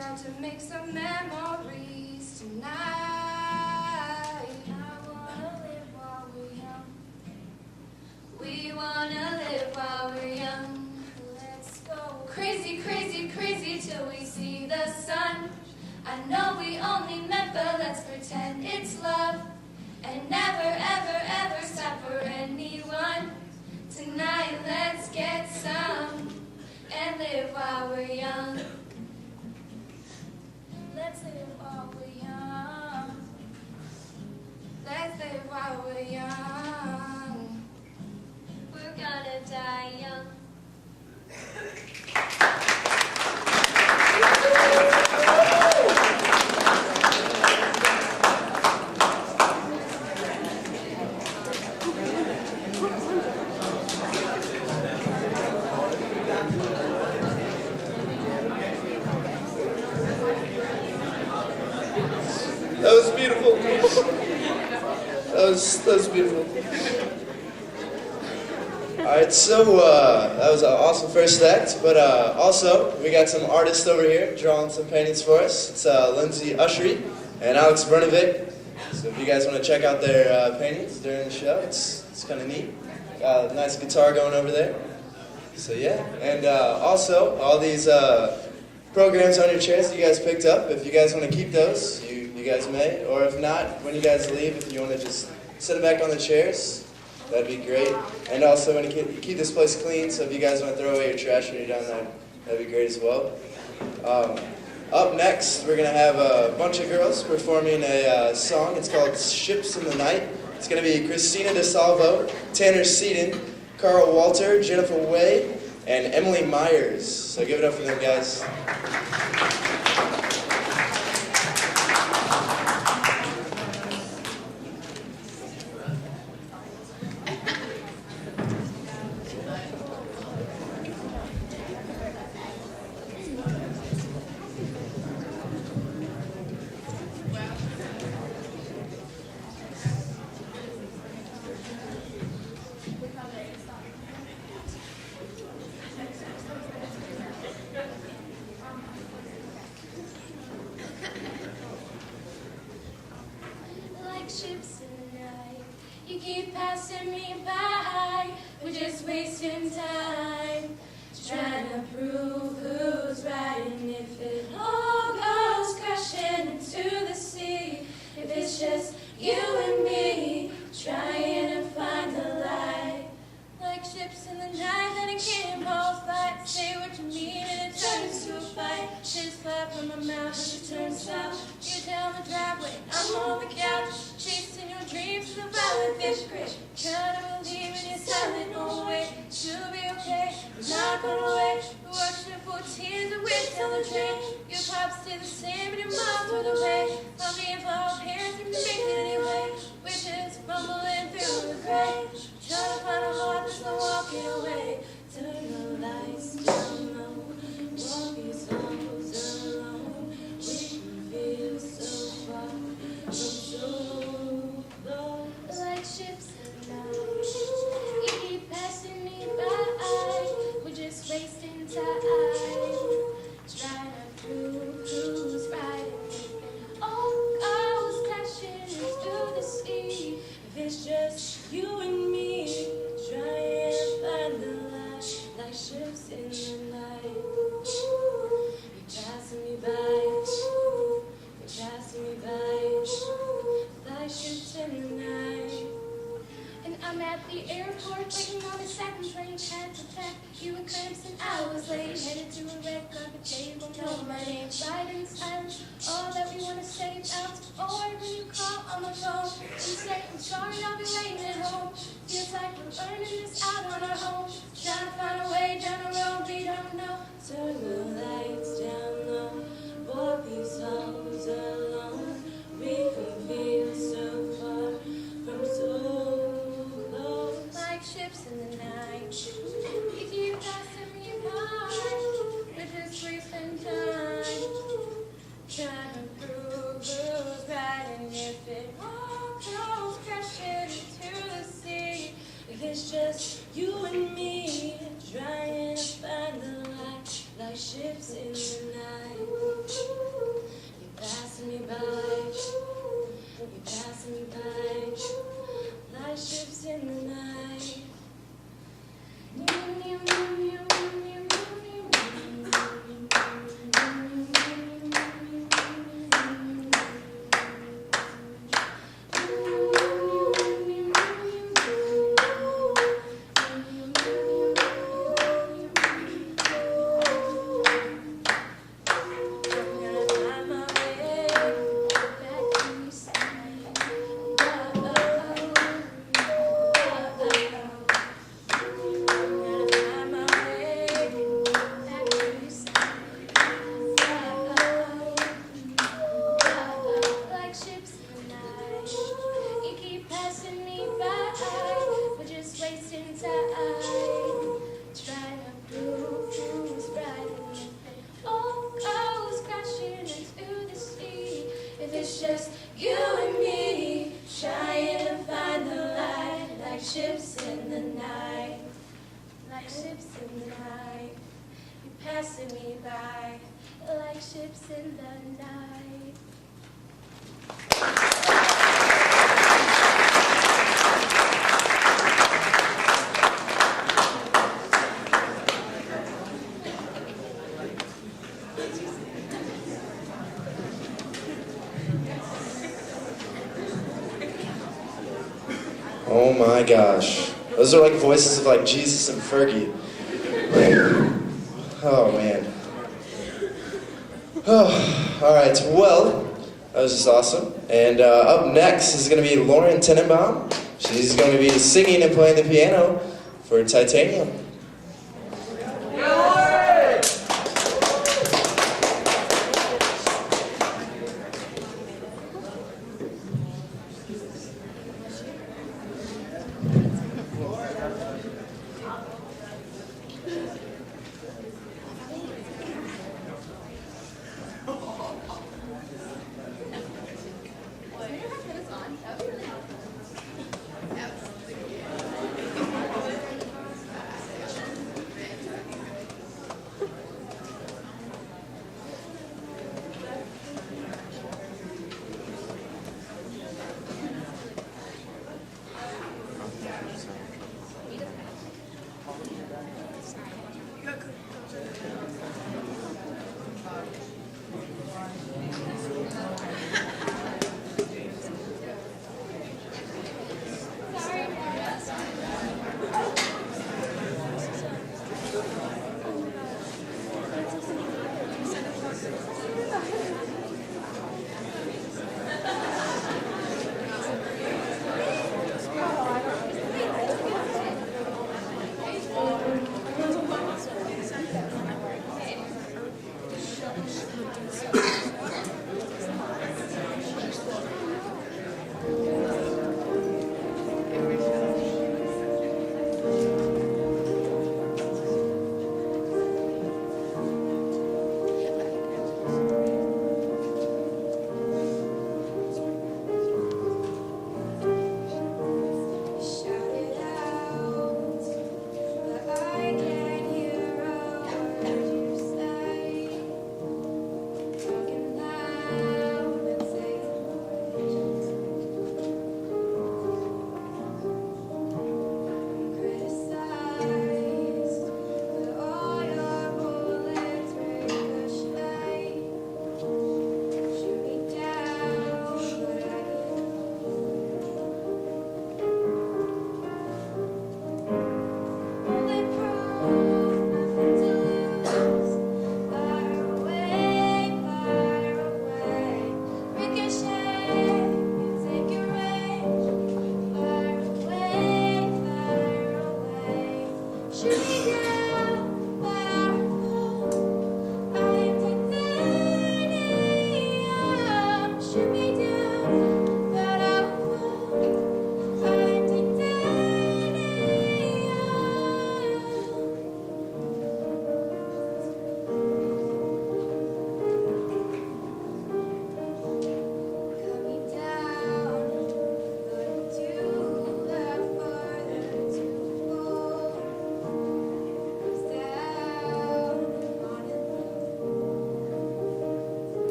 about to make some memories tonight. I wanna live while we're young. We wanna live while we're young. Let's go crazy, crazy, crazy till we see the sun. I know we only met, but let's pretend it's love. And never, ever, ever stop for anyone. Tonight, let's get some and live while we're young. Let's live while we're young. Let's live while we're young. We're gonna die young. That was beautiful. That was beautiful. Alright, so that was an awesome first act, but also we got some artists over here drawing some paintings for us. It's Lindsay Ushery and Alex Brnovic. So if you guys want to check out their paintings during the show, it's kind of neat. Got a nice guitar going over there. So yeah, and also all these programs on your chairs that you guys picked up, if you guys want to keep those, you guys may, or if not, when you guys leave, if you want to just set it back on the chairs, that'd be great. And also want to keep this place clean, so if you guys want to throw away your trash when you're down there, that'd be great as well. Up next, we're going to have a bunch of girls performing a song. It's called Ships in the Night. It's going to be Christina DeSalvo, Tanner Seaton, Carl Walter, Jennifer Way, and Emily Myers. So give it up for them, guys. Ships in the night, you keep passing me by. We're just wasting time, trying to prove who's right. And if it all goes crashing into the sea, if it's just you and me, trying to find the light. Like ships in the night that it can't both fight. Say what you mean and it turns into a fight. She's fly from my mouth and she turns south. You down the driveway, I'm on the couch, chasing your dreams to the violet fish grit. Trying to believe in your silent no way. She'll be okay, not gonna wait. We're watching for tears and we're down the drain. Your pops stay the same and your mom's further away. I'm being for our parents and make it anyway. We're just fumbling through the gray, trying to find a heart that's not walking away. Turn the lights down low, walk these halls alone. We can feel so far from so low. Like ships in the night, you keep passing me by. We're just wasting time, trying to prove who's right. And all goes crashing into the sea, if it's just you and me, trying to find the light. Like ships in the night, you're passing me by, you're passing me by, like ships in the night. And I'm at the airport waiting on the second plane, had to pack. You were crimson, I was late, headed to a red carpet, they won't know my name. Right in silence, all that we want to say bounce forward when you call on the phone. You say, I'm sorry, I'll be waiting at home. Feels like we're burning this out on our home. Trying to find a way down the road we don't know. Turn the lights down low, walk these halls alone. We can feel so far from so low. Like ships in the night, you keep passing me by. We're just wasting time, trying to prove who's right. And if it all goes crashing into the sea, if it's just you and me, trying to find the light. Like ships in the night. it's just you and me, trying to find the light, like ships in the night, like ships in the night. You're passing me by, like ships in the night. Oh my gosh. Those are like voices of like Jesus and Fergie. Oh man. Oh, all right, well, that was just awesome. And up next is going to be Lauren Tenenbaum. She's going to be singing and playing the piano for Titanium.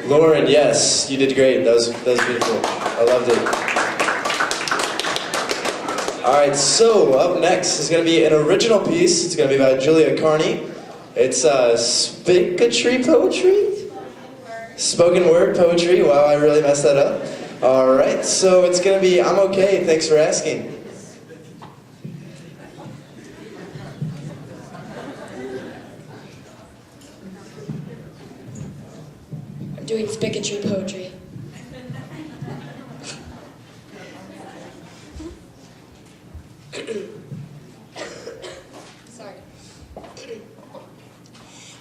Lauren, yes, you did great. That was beautiful. I loved it. All right, so up next is going to be an original piece. It's going to be by Julia Carney. It's spicatry poetry? Spoken word poetry. Wow, I really messed that up. All right, so it's going to be I'm Okay, thanks for asking. I'm doing spicatry poetry. Sorry.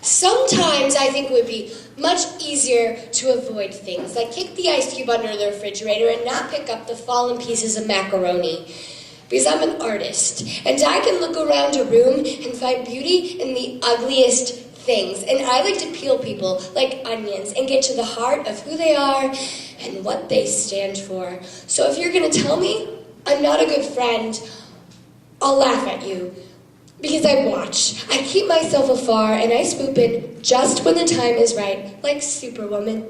Sometimes I think it would be much easier to avoid things, like kick the ice cube under the refrigerator and not pick up the fallen pieces of macaroni. Because I'm an artist, and I can look around a room and find beauty in the ugliest things. And I like to peel people like onions and get to the heart of who they are and what they stand for. So if you're going to tell me I'm not a good friend, I'll laugh at you. Because I watch. I keep myself afar and I swoop in just when the time is right, like Superwoman.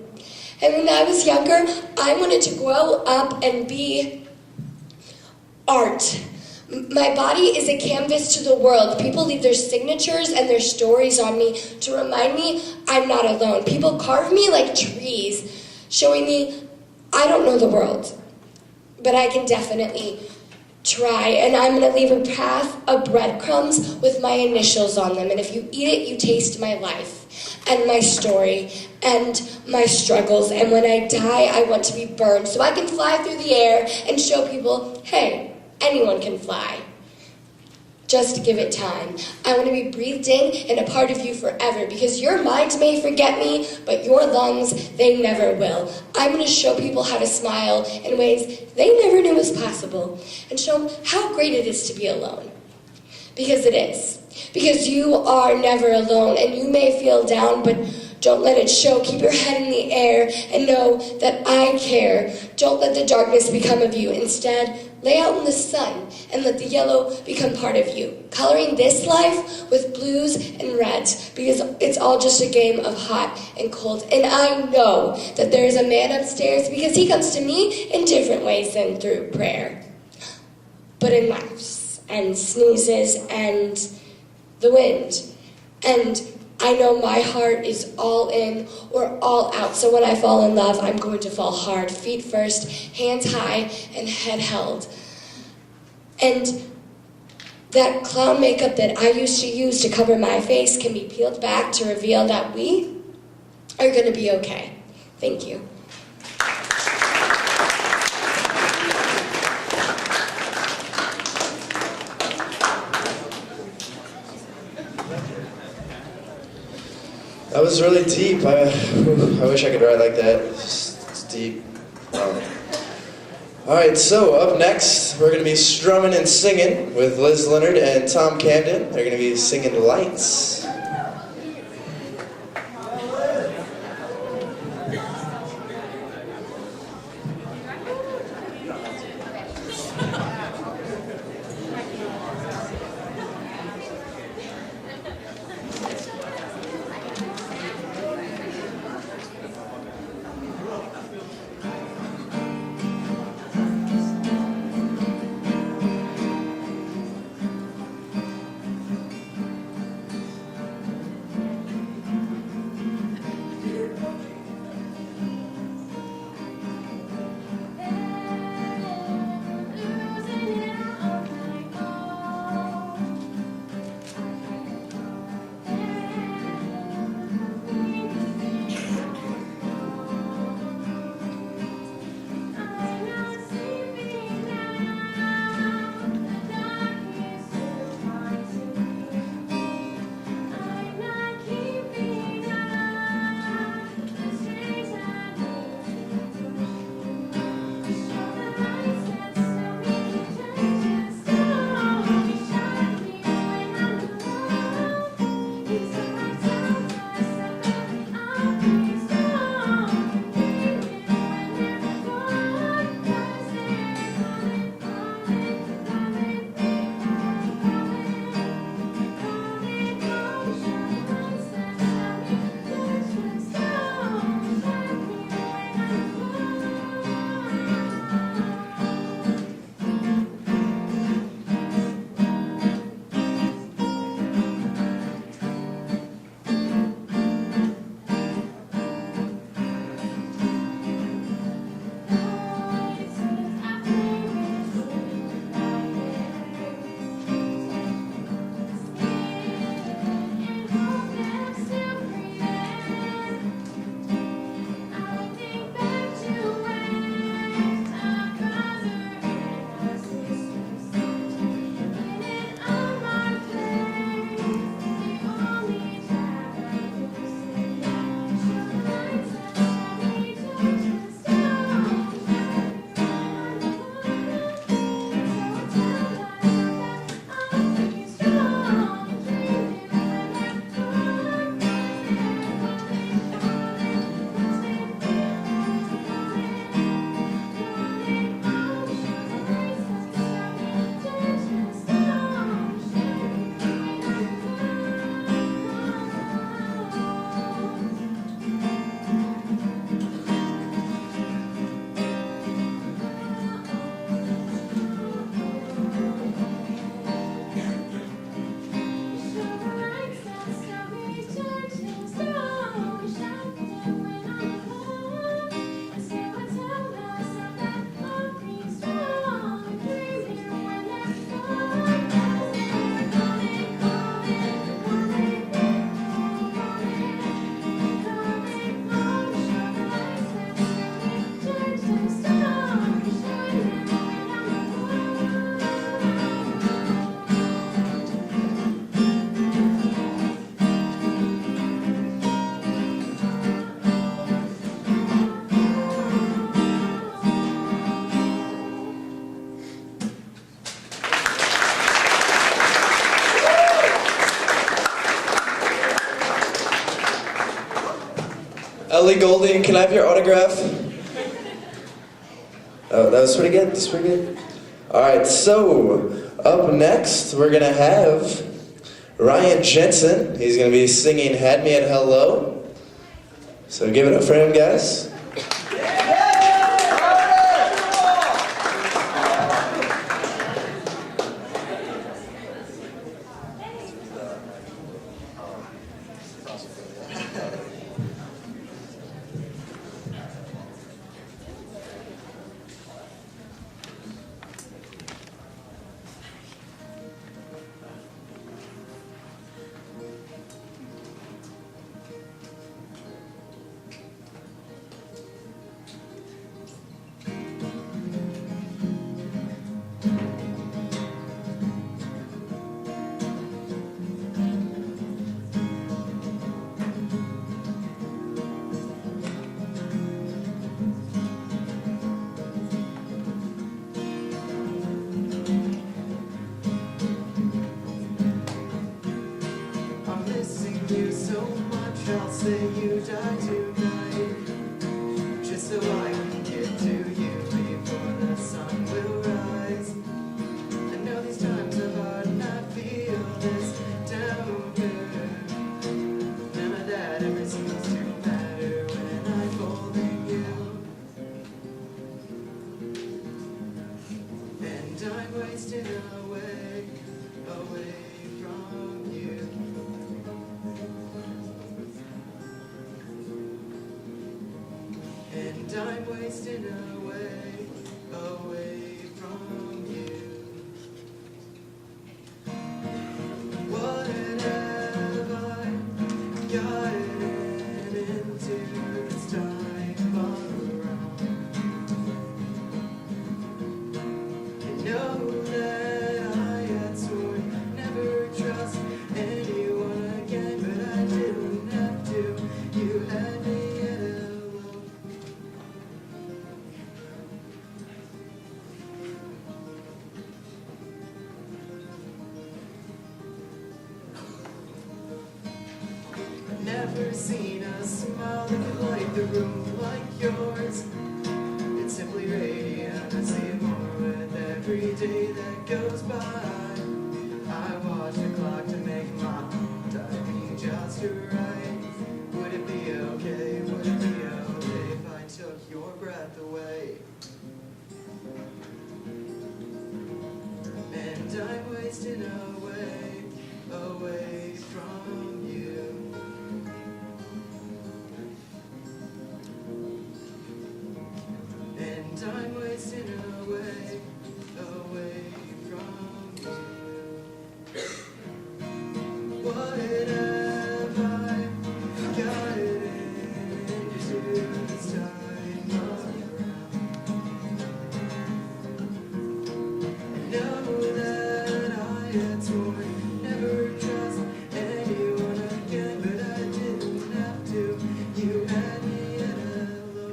And when I was younger, I wanted to grow up and be art. My body is a canvas to the world. People leave their signatures and their stories on me to remind me I'm not alone. People carve me like trees, showing me I don't know the world, but I can definitely try. And I'm going to leave a path of breadcrumbs with my initials on them. And if you eat it, you taste my life and my story and my struggles. And when I die, I want to be burned so I can fly through the air and show people, hey, anyone can fly. Just give it time. I want to be breathed in and a part of you forever, because your mind may forget me, but your lungs, they never will. I'm going to show people how to smile in ways they never knew was possible, and show them how great it is to be alone. Because it is. Because you are never alone, and you may feel down, but don't let it show. Keep your head in the air and know that I care. Don't let the darkness become of you. Instead, lay out in the sun and let the yellow become part of you. Coloring this life with blues and reds, because it's all just a game of hot and cold. And I know that there is a man upstairs, because he comes to me in different ways than through prayer. But in laughs and sneezes and the wind. And I know my heart is all in or all out. So when I fall in love, I'm going to fall hard. Feet first, hands high, and head held. And that clown makeup that I used to use to cover my face can be peeled back to reveal that we are going to be okay. Thank you. That was really deep. I wish I could write like that. It's deep. All right, so up next, we're going to be strumming and singing with Liz Leonard and Tom Camden. They're going to be singing Lights. Ellie Goulding, can I have your autograph? Oh, that was pretty good. That's pretty good. All right, so up next we're gonna have Ryan Jensen. He's gonna be singing "Had Me at Hello." So give it up for him, guys. You so much, I'll say you die tonight, just so I can get to you before the sun will rise. I know these times are hard and I feel this down good. None of that ever seems to matter when I'm holding you, and I'm wasting away from you. And I'm wasting away from you. What have I gotten into this time around? I know that I had sworn never trust anyone again, but I didn't have to. You had me at hello. Never seen a smile that could light the room like yours. It's simply radiant. I see it more with every day that goes by. I watch the clock to make my timing just right. Would it be okay? Would it be okay if I took your breath away? And I'm wasting away from you. And I'm wasting away from you. What have I gotten into this time around? I know that I had sworn never trust anyone again, but I didn't have to. You had me at hello.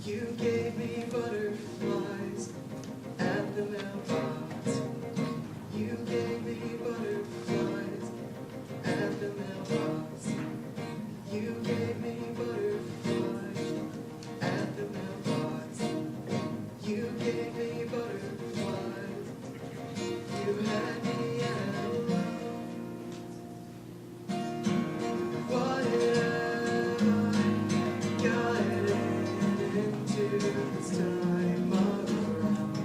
You gave me butterflies at the mailbox. You gave me butterflies at the mailbox. You gave me butterflies at the mailbox. You gave me butterflies. You had me at hello. What have I gotten into this time around?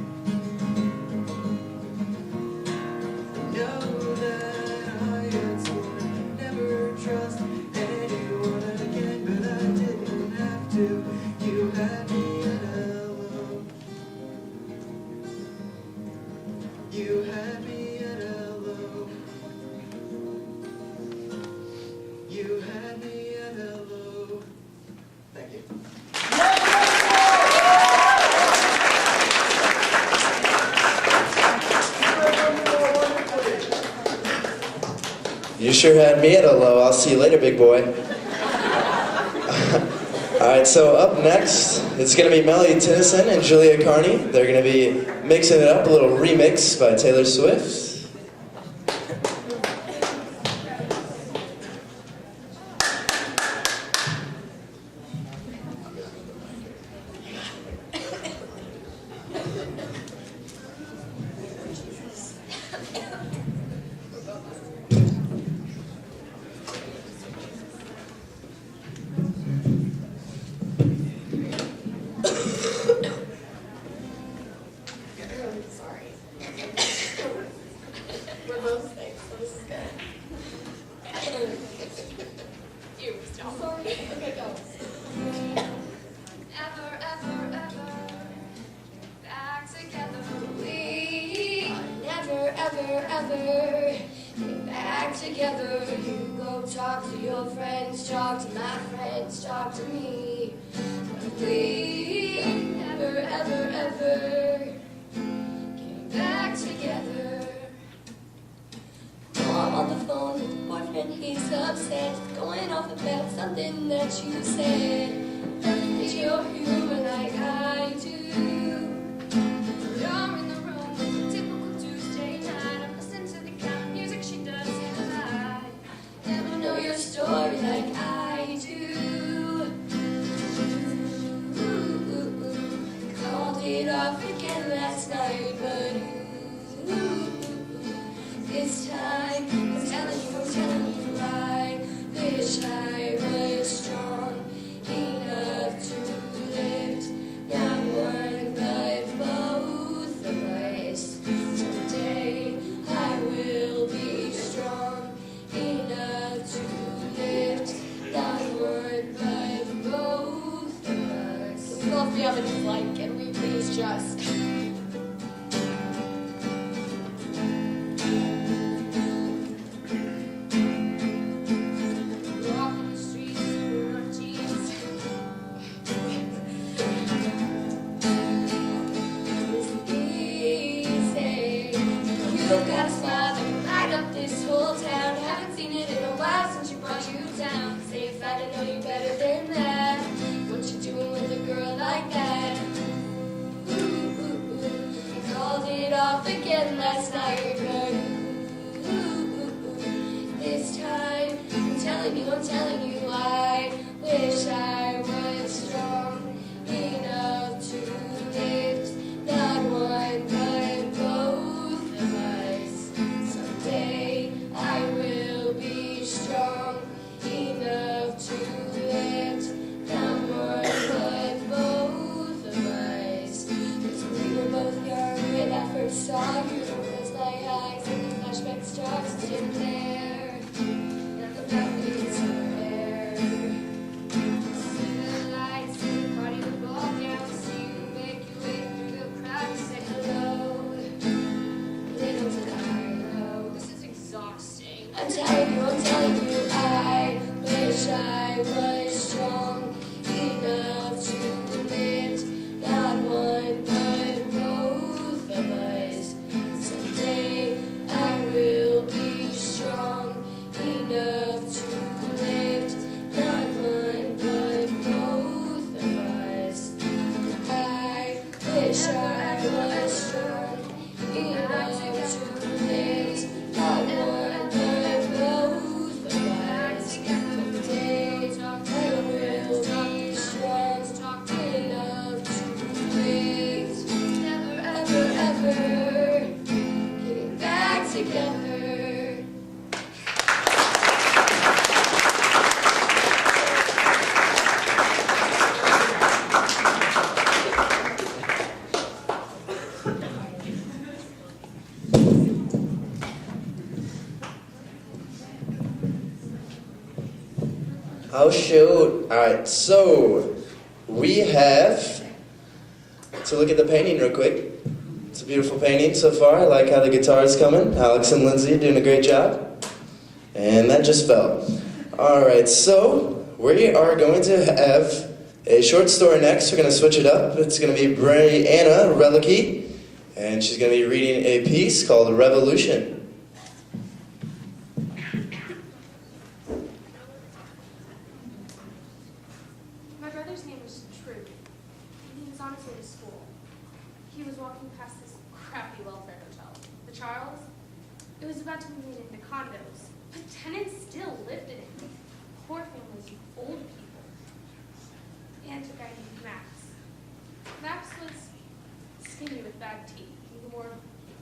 I know that I had sworn never trust anyone again, but I didn't have to. You had me at hello. You had me at hello. You had me at hello. Thank you. You sure had me at hello. I'll see you later, big boy. All right, so up next, it's going to be Melody Tennyson and Julia Carney. They're going to be mixing it up, a little remix by Taylor Swift. Sorry. We're both sick, so this is good. You, stop. Sorry. Okay, go. Ever, ever, ever back together. We never, ever, ever get back together. You go talk to your friends, talk to my friends, talk to me. But we never, ever, ever get back together. I'm on the phone with your boyfriend, he's upset, going off about something that you said. Nothing that you're human like I do. You're in the room, it's a typical Tuesday night. I'm listening to the kind of music she does, and I never know your story like I do. Called it off again last night, but this time, I'm telling you, I wish I was strong enough to lift not one but both of us. Someday I will be strong enough to lift not one but both of us. Can we both be on the flight? Can we please just... You've got a smile that can light up this whole town. Haven't seen it in a while since you brought you down. Say if I didn't know you better than that, what you doing with a girl like that? You called it off again last night, but this time I'm telling you, I wish I was strong enough to lift not one but both of us. Someday I will be strong enough to lift not one but both of us. Cause we were both young when I first saw you. Close my eyes and the flashback starts to there. Nothing happens somewhere. See the lights in the party, the ball down. See you make your way through the crowd and say hello. Little did I know. This is exhausting. I'm telling you, I wish I was strong enough to lift not one but both of us. Someday I will be strong enough to lift not one but both of us. I wish I was strong enough to lift not one but both of us. Someday I will be strong enough to lift never ever ever getting back together. Oh shoot. Alright, so we have to look at the painting real quick. It's a beautiful painting so far. I like how the guitar is coming. Alex and Lindsay doing a great job. And that just fell. Alright, so we are going to have a short story next. We're going to switch it up. It's going to be Brianna Relicky, and she's going to be reading a piece called Revolution. My brother's name was True. He was on his way to school. He was walking past this crappy welfare hotel, the Charles. It was about to be made into condos, but tenants still lived in it. Poor families of old people. And a guy named Max. Max was skinny with bad teeth. He wore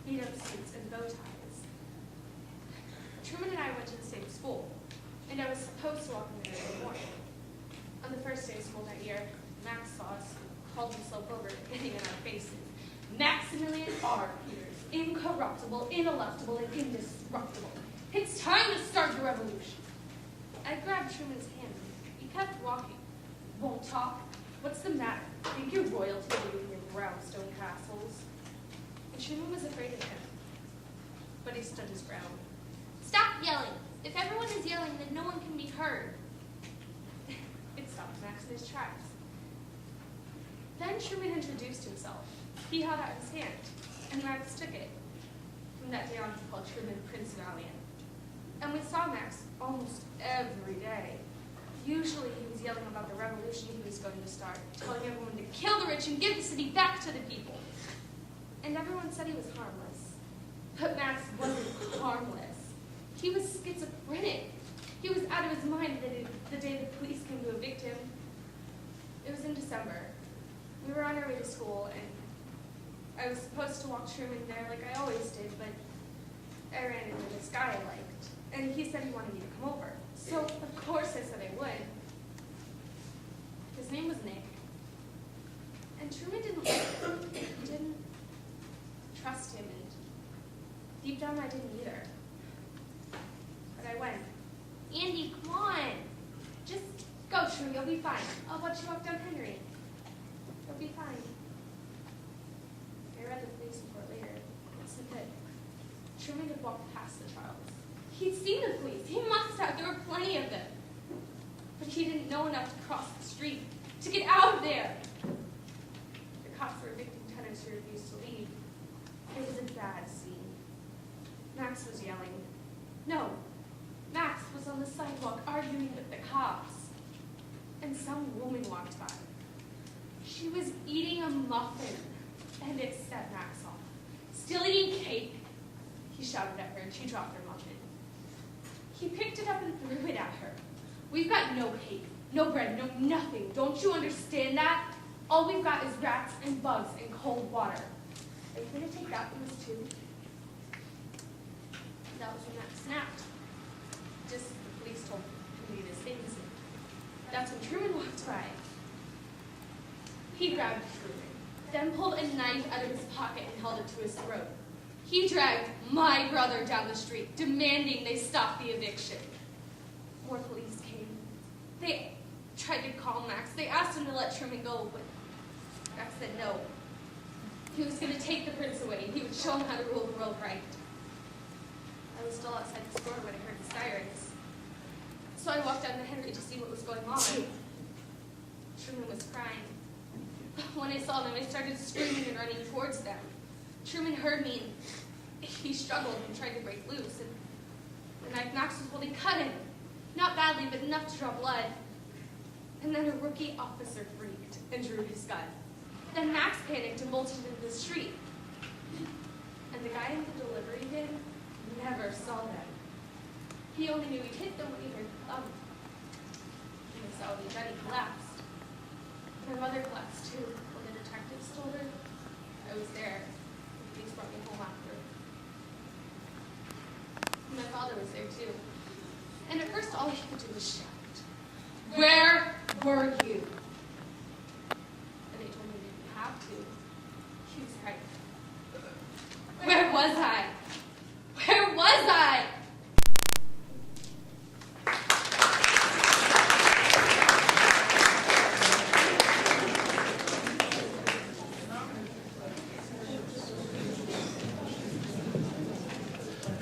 beat-up suits and bow ties. Truman and I went to the same school, and I was supposed to walk in there every morning. On the first day of school that year, Max saw us, called himself over, getting in our faces. Maximilian are, Peters. Incorruptible, ineluctable, and indestructible. It's time to start the revolution. I grabbed Truman's hand. He kept walking. Won't talk? What's the matter? Think you're royalty living in your brownstone castles? And Truman was afraid of him. But he stood his ground. Stop yelling. If everyone is yelling, then no one can be heard. It stopped Max in his tracks. Then Truman introduced himself. He held out his hand, and Max took it. From that day on, he called Truman Prince Valiant. And we saw Max almost every day. Usually he was yelling about the revolution he was going to start, telling everyone to kill the rich and give the city back to the people. And everyone said he was harmless. But Max wasn't harmless. He was schizophrenic. He was out of his mind the day the police came to evict him. It was in December. We were on our way to school, and I was supposed to walk Truman there like I always did, but I ran into this guy I liked, and he said he wanted me to come over. So, of course, I said I would. His name was Nick. And Truman didn't trust him, and deep down I didn't either. But I went. Andy, come on. Just go, Truman, you'll be fine. I'll watch you walk down Henry. You'll be fine. I read the police report later. It said that Truman had walked past the Charles. He'd seen the police. He must have. There were plenty of them. But he didn't know enough to cross the street, to get out of there. The cops were evicting tenants who refused to leave. It was a bad scene. Max was yelling. No, Max was on the sidewalk arguing with the cops. And some woman walked by. She was eating a muffin, and it set Max off. Still eating cake. He shouted at her, and she dropped her muffin. He picked it up and threw it at her. We've got no cake, no bread, no nothing. Don't you understand that? All we've got is rats and bugs and cold water. Are you going to take that from us too? That was when Max snapped. Just the police told him to leave his things. That's when Truman walked by. He grabbed Truman, then pulled a knife out of his pocket and held it to his throat. He dragged my brother down the street, demanding they stop the eviction. More police came. They tried to calm Max. They asked him to let Truman go, but Max said no. He was going to take the prince away, and he would show him how to rule the world right. I was still outside the store when I heard the sirens. So I walked down to Henry to see what was going on. Truman was crying. When I saw them, I started screaming and running towards them. Truman heard me, and he struggled and tried to break loose. And the knife Max was holding cut him. Not badly, but enough to draw blood. And then a rookie officer freaked and drew his gun. Then Max panicked and bolted into the street. And the guy in the delivery bin never saw them. He only knew he'd hit them when he heard the thump. When he saw the gun, he collapsed. My mother collapsed too. When the detectives told her, I was there. The police brought me home after. My father was there too. And at first all he could do was shout, "Where were you?" And they told me they didn't have to. He was right. Where was I? Where was I?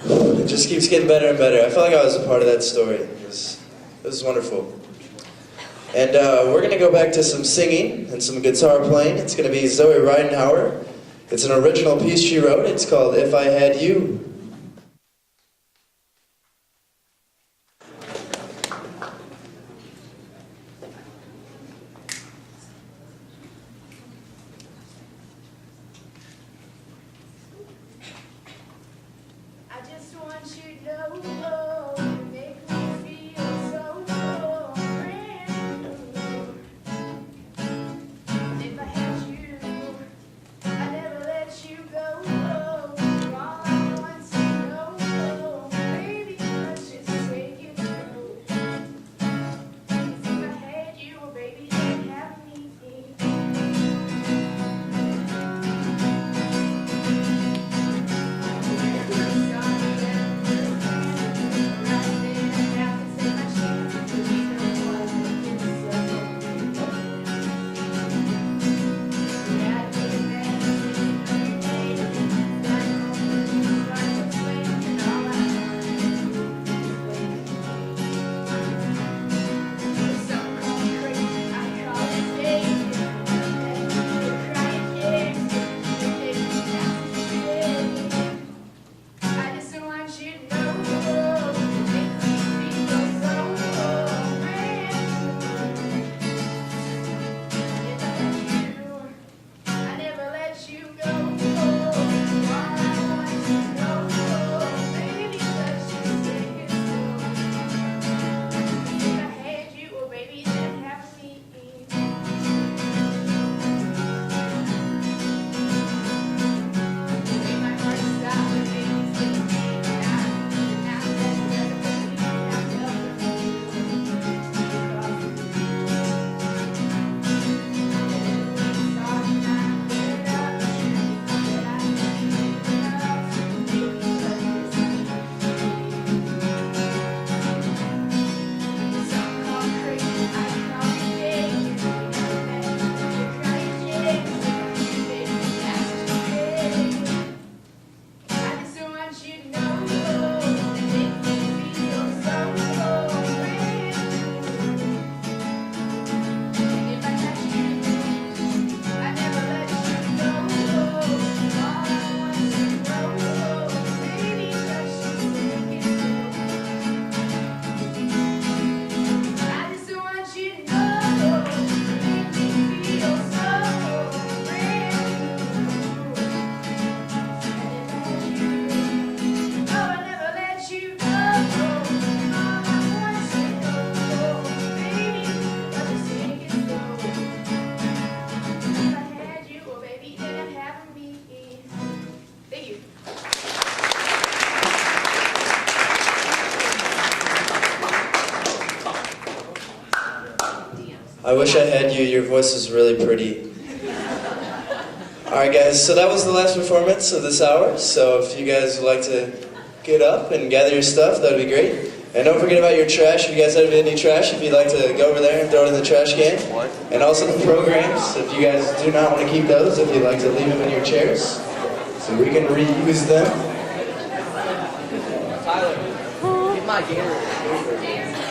It just keeps getting better and better. I felt like I was a part of that story. It was wonderful. And we're going to go back to some singing and some guitar playing. It's going to be Zoe Ridenhour. It's an original piece she wrote. It's called If I Had You. I just want you to know, you make me feel so brand new. If I had you, I'd never let you go. You're all I want to know. Baby, let's just take it slow. 'Cause if I had you, baby, you'd have me. I wish I had you. Your voice is really pretty. Alright guys, so that was the last performance of this hour. So if you guys would like to get up and gather your stuff, that would be great. And don't forget about your trash. If you guys have any trash, if you'd like to go over there and throw it in the trash can. And also the programs, if you guys do not want to keep those, if you'd like to leave them in your chairs, so we can reuse them. Tyler, get my gator.